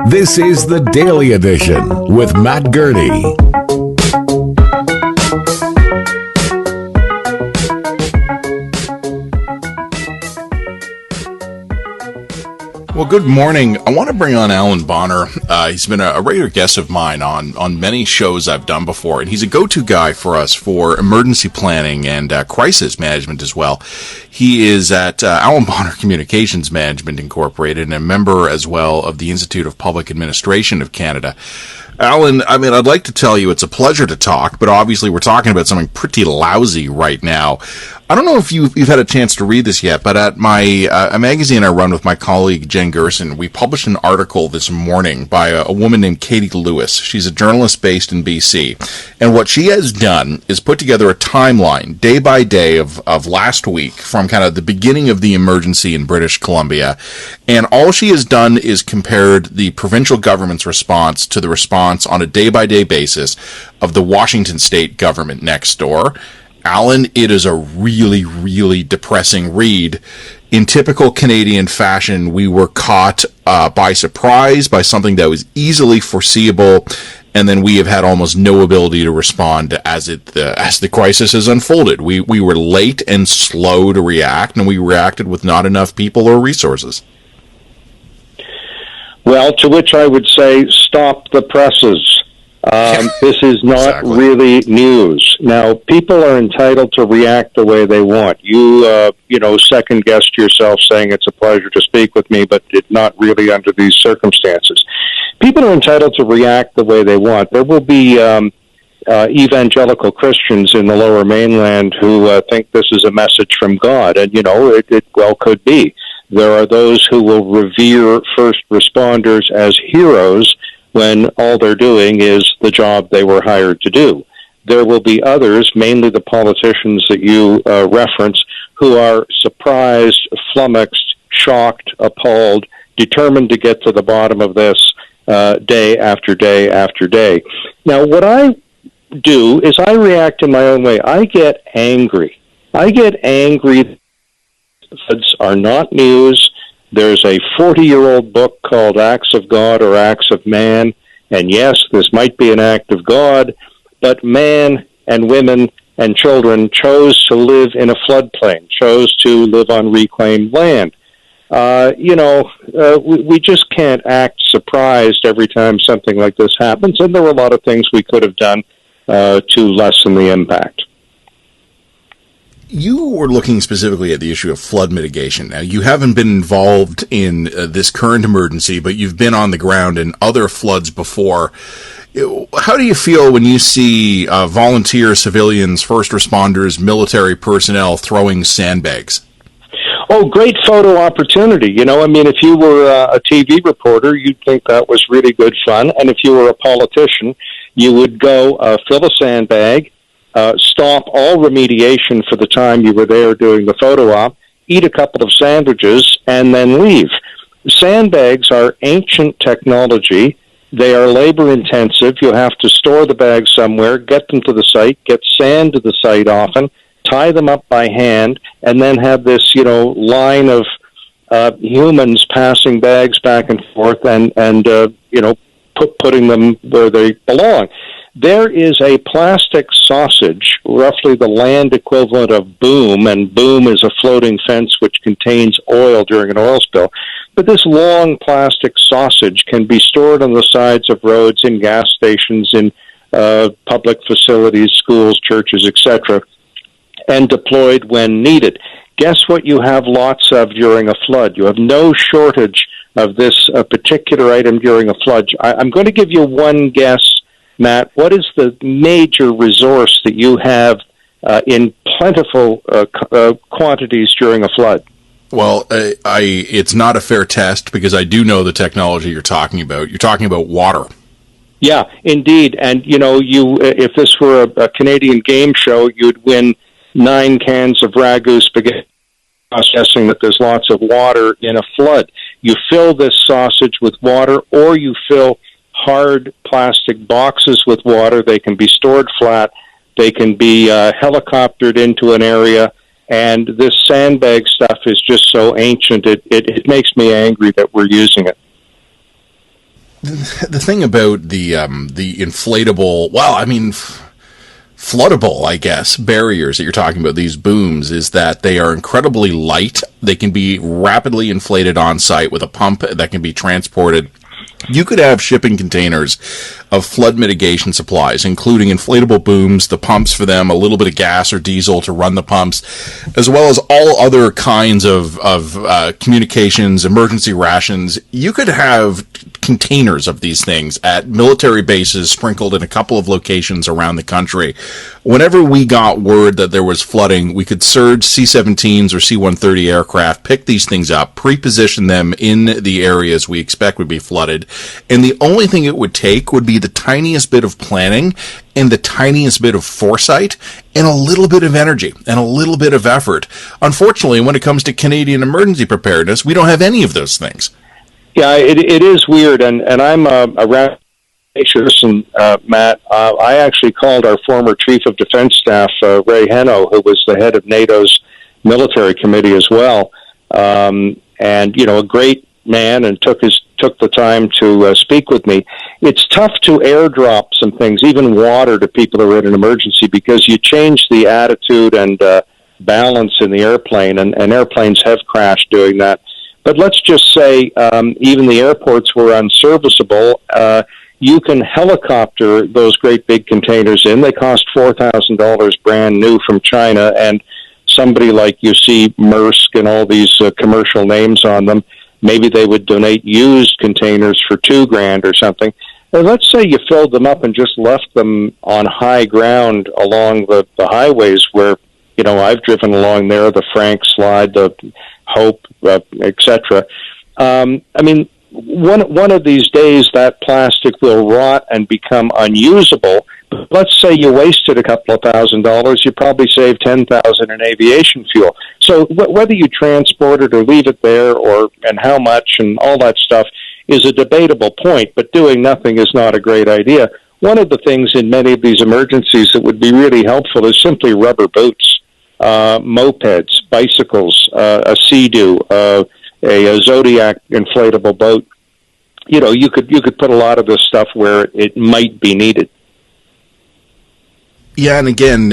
This is the Daily Edition with Matt Gurey. Well, good morning. I want to bring on Allan Bonner. He's been a regular guest of mine on many shows I've done before, and he's a go-to guy for us for emergency planning and crisis management as well. He is at Allan Bonner Communications Management Incorporated and a member as well of the Institute of Public Administration of Canada. Allan, I'd like to tell you it's a pleasure to talk, but obviously we're talking about something pretty lousy right now. I don't know if you've had a chance to read this yet, but at my a magazine I run with my colleague Jen Gerson, we published an article this morning by a woman named Katie Lewis. She's a journalist based in BC, and what she has done is put together a timeline, day by day, of last week, from kind of the beginning of the emergency in British Columbia, and all she has done is compared the provincial government's response to the response on a day-by-day basis of the Washington state government next door. Allan, it is a really, really depressing read. In typical Canadian fashion, we were caught by surprise by something that was easily foreseeable, and then we have had almost no ability to respond as the crisis has unfolded. We were late and slow to react, and we reacted with not enough people or resources. Well, to which I would say, stop the presses. This is not really news. Now, people are entitled to react the way they want. You second-guessed yourself saying it's a pleasure to speak with me, but it's not really under these circumstances. People are entitled to react the way they want. There will be evangelical Christians in the Lower Mainland who think this is a message from God, and, it well could be. There are those who will revere first responders as heroes when all they're doing is the job they were hired to do. There will be others, mainly the politicians that you reference, who are surprised, flummoxed, shocked, appalled, determined to get to the bottom of this day after day after day. Now, what I do is I react in my own way. I get angry. Floods are not news. There's a 40-year-old book called Acts of God or Acts of Man, and yes, this might be an act of God, but man and women and children chose to live in a floodplain, chose to live on reclaimed land. We just can't act surprised every time something like this happens, and there were a lot of things we could have done to lessen the impact. You were looking specifically at the issue of flood mitigation. Now, you haven't been involved in this current emergency, but you've been on the ground in other floods before. How do you feel when you see volunteer civilians, first responders, military personnel throwing sandbags? Oh, great photo opportunity. If you were a TV reporter, you'd think that was really good fun. And if you were a politician, you would go fill a sandbag, stop all remediation for the time you were there doing the photo op, eat a couple of sandwiches, and then leave. Sandbags are ancient technology. They are labor-intensive. You have to store the bags somewhere, get them to the site, get sand to the site often, tie them up by hand, and then have this, line of humans passing bags back and forth and putting them where they belong. There is a plastic sausage, roughly the land equivalent of boom, and boom is a floating fence which contains oil during an oil spill. But this long plastic sausage can be stored on the sides of roads, in gas stations, in public facilities, schools, churches, etc., and deployed when needed. Guess what you have lots of during a flood? You have no shortage of this particular item during a flood. I'm going to give you one guess, Matt. What is the major resource that you have in plentiful quantities during a flood? Well, it's not a fair test because I do know the technology you're talking about. You're talking about water. Yeah, indeed. And, if this were a Canadian game show, you'd win 9 cans of ragu spaghetti, guessing that there's lots of water in a flood. You fill this sausage with water, or you fill hard plastic boxes with water. They can be stored flat. They can be helicoptered into an area. And this sandbag stuff is just so ancient, it makes me angry that we're using it. the thing about the inflatable, floodable, I guess, barriers that you're talking about, these booms, is that they are incredibly light. They can be rapidly inflated on site with a pump that can be transported. You could have shipping containers of flood mitigation supplies, including inflatable booms, the pumps for them, a little bit of gas or diesel to run the pumps, as well as all other kinds of communications, emergency rations. You could have containers of these things at military bases sprinkled in a couple of locations around the country. Whenever we got word that there was flooding, we could surge C-17s or C-130 aircraft, pick these things up, pre-position them in the areas we expect would be flooded, and the only thing it would take would be the tiniest bit of planning and the tiniest bit of foresight and a little bit of energy and a little bit of effort. Unfortunately, when it comes to Canadian emergency preparedness, we don't have any of those things. Yeah, it is weird, and I'm around and Matt. I actually called our former Chief of Defense Staff, Ray Heno, who was the head of NATO's military committee as well, and a great man, and took the time to speak with me. It's tough to airdrop some things, even water, to people who are in an emergency, because you change the attitude and balance in the airplane, and airplanes have crashed doing that. But let's just say even the airports were unserviceable. You can helicopter those great big containers in. They cost $4,000 brand new from China, and somebody like you see Maersk and all these commercial names on them, maybe they would donate used containers for $2,000 or something. And let's say you filled them up and just left them on high ground along the highways where, I've driven along there, the Frank Slide, the Hope, etc. One of these days that plastic will rot and become unusable. But let's say you wasted a couple of $1,000, you probably saved $10,000 in aviation fuel. So whether you transport it or leave it there, and how much and all that stuff is a debatable point. But doing nothing is not a great idea. One of the things in many of these emergencies that would be really helpful is simply rubber boots, mopeds, bicycles, a Sea-Doo, a Zodiac inflatable boat. You could put a lot of this stuff where it might be needed. Yeah, and again,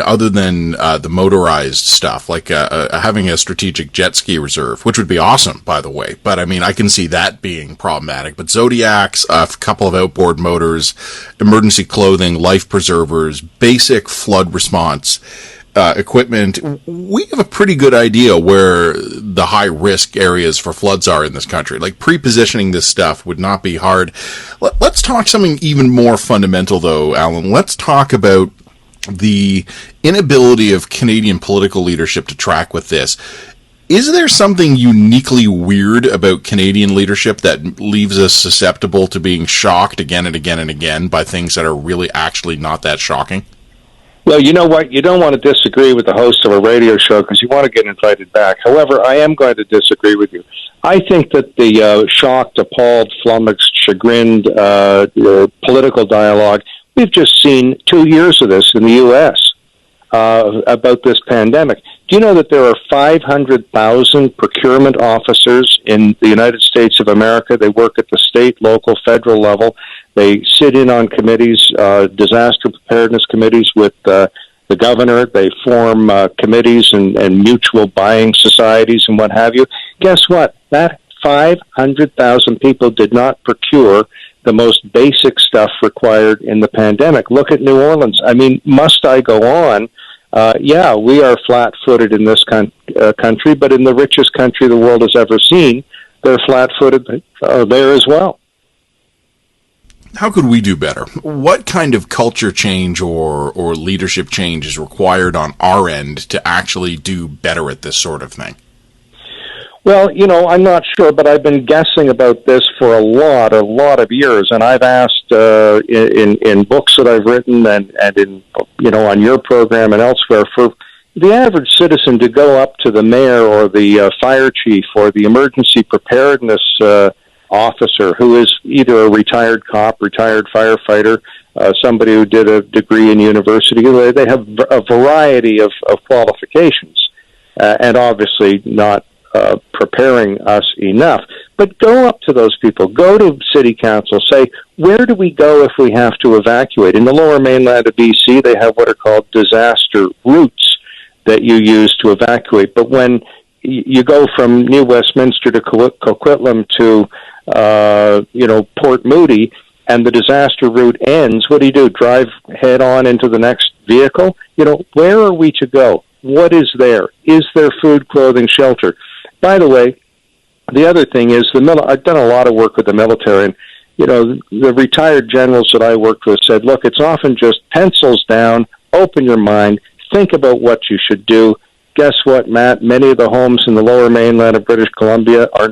other than the motorized stuff, like having a strategic jet ski reserve, which would be awesome, by the way. But I can see that being problematic. But Zodiacs, a couple of outboard motors, emergency clothing, life preservers, basic flood response equipment. We have a pretty good idea where the high risk areas for floods are in this country. Like, pre-positioning this stuff would not be hard. Let's talk something even more fundamental, though, Allan. Let's talk about the inability of Canadian political leadership to track with this. Is there something uniquely weird about Canadian leadership that leaves us susceptible to being shocked again and again and again by things that are really actually not that shocking? Well, you know what? You don't want to disagree with the host of a radio show because you want to get invited back. However, I am going to disagree with you. I think that the shocked, appalled, flummoxed, chagrined political dialogue, we've just seen 2 years of this in the U.S. About this pandemic. Do you know that there are 500,000 procurement officers in the United States of America? They work at the state, local, federal level. They sit in on committees, disaster preparedness committees with the governor. They form committees and mutual buying societies and what have you. Guess what? That 500,000 people did not procure the most basic stuff required in the pandemic. Look at New Orleans. Must I go on? Yeah, we are flat-footed in this country, but in the richest country the world has ever seen, they're flat-footed there as well. How could we do better? What kind of culture change or leadership change is required on our end to actually do better at this sort of thing? Well, I'm not sure, but I've been guessing about this for a lot of years, and I've asked in books that I've written and in on your program and elsewhere for the average citizen to go up to the mayor or the fire chief or the emergency preparedness officer who is either a retired cop, retired firefighter, somebody who did a degree in university. They have a variety of qualifications, and obviously not preparing us enough. But go up to those people. Go to city council. Say, where do we go if we have to evacuate? In the lower mainland of BC, they have what are called disaster routes that you use to evacuate. But when you go from New Westminster to Coquitlam to, Port Moody, and the disaster route ends, what do? Drive head on into the next vehicle? Where are we to go? What is there? Is there food, clothing, shelter? By the way, the other thing is, I've done a lot of work with the military, and, the retired generals that I worked with said, look, it's often just pencils down, open your mind, think about what you should do. Guess what, Matt? Many of the homes in the lower mainland of British Columbia are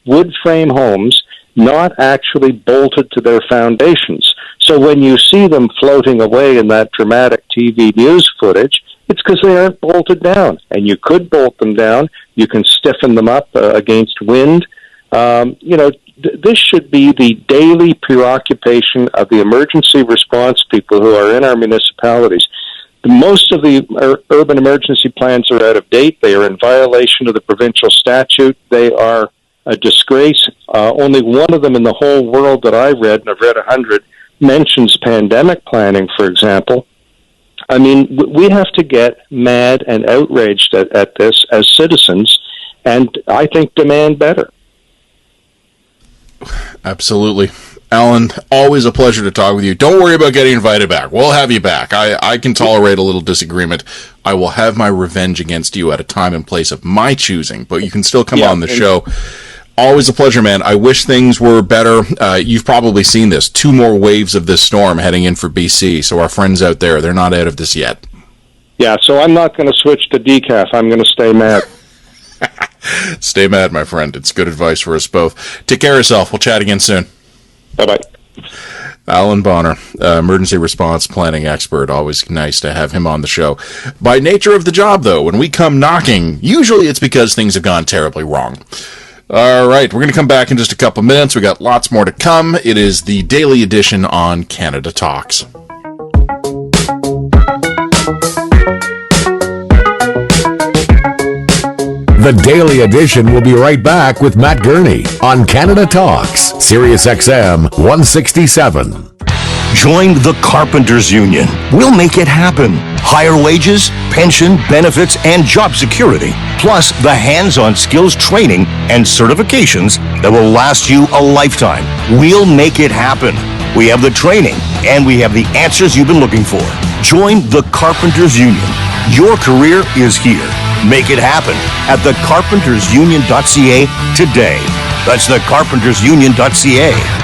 wood frame homes, not actually bolted to their foundations. So when you see them floating away in that dramatic TV news footage, it's because they aren't bolted down. And you could bolt them down. You can stiffen them up against wind. This should be the daily preoccupation of the emergency response people who are in our municipalities. Most of the urban emergency plans are out of date. They are in violation of the provincial statute. They are a disgrace. Only one of them in the whole world that I read, and I've read 100, mentions pandemic planning, for example. I mean, we have to get mad and outraged at this as citizens, and I think demand better. Absolutely. Allan, always a pleasure to talk with you. Don't worry about getting invited back. We'll have you back. I can tolerate a little disagreement. I will have my revenge against you at a time and place of my choosing, but you can still come on the show. Always a pleasure, man. I wish things were better. You've probably seen this. 2 more waves of this storm heading in for BC, so our friends out there, they're not out of this yet. Yeah, so I'm not going to switch to decaf. I'm going to stay mad. Stay mad, my friend. It's good advice for us both. Take care of yourself. We'll chat again soon. Bye-bye. Allan Bonner, emergency response planning expert. Always nice to have him on the show. By nature of the job, though, when we come knocking, usually it's because things have gone terribly wrong. All right, we're going to come back in just a couple minutes. We got lots more to come. It is the daily edition on Canada Talks. The Daily Edition will be right back with Matt Gurey on Canada Talks, Serius XM 167. Join the Carpenters Union. We'll make it happen. Higher wages, pension, benefits, and job security, plus the hands-on skills training and certifications that will last you a lifetime. We'll make it happen. We have the training, and we have the answers you've been looking for. Join the Carpenters Union. Your career is here. Make it happen at thecarpentersunion.ca today. That's thecarpentersunion.ca.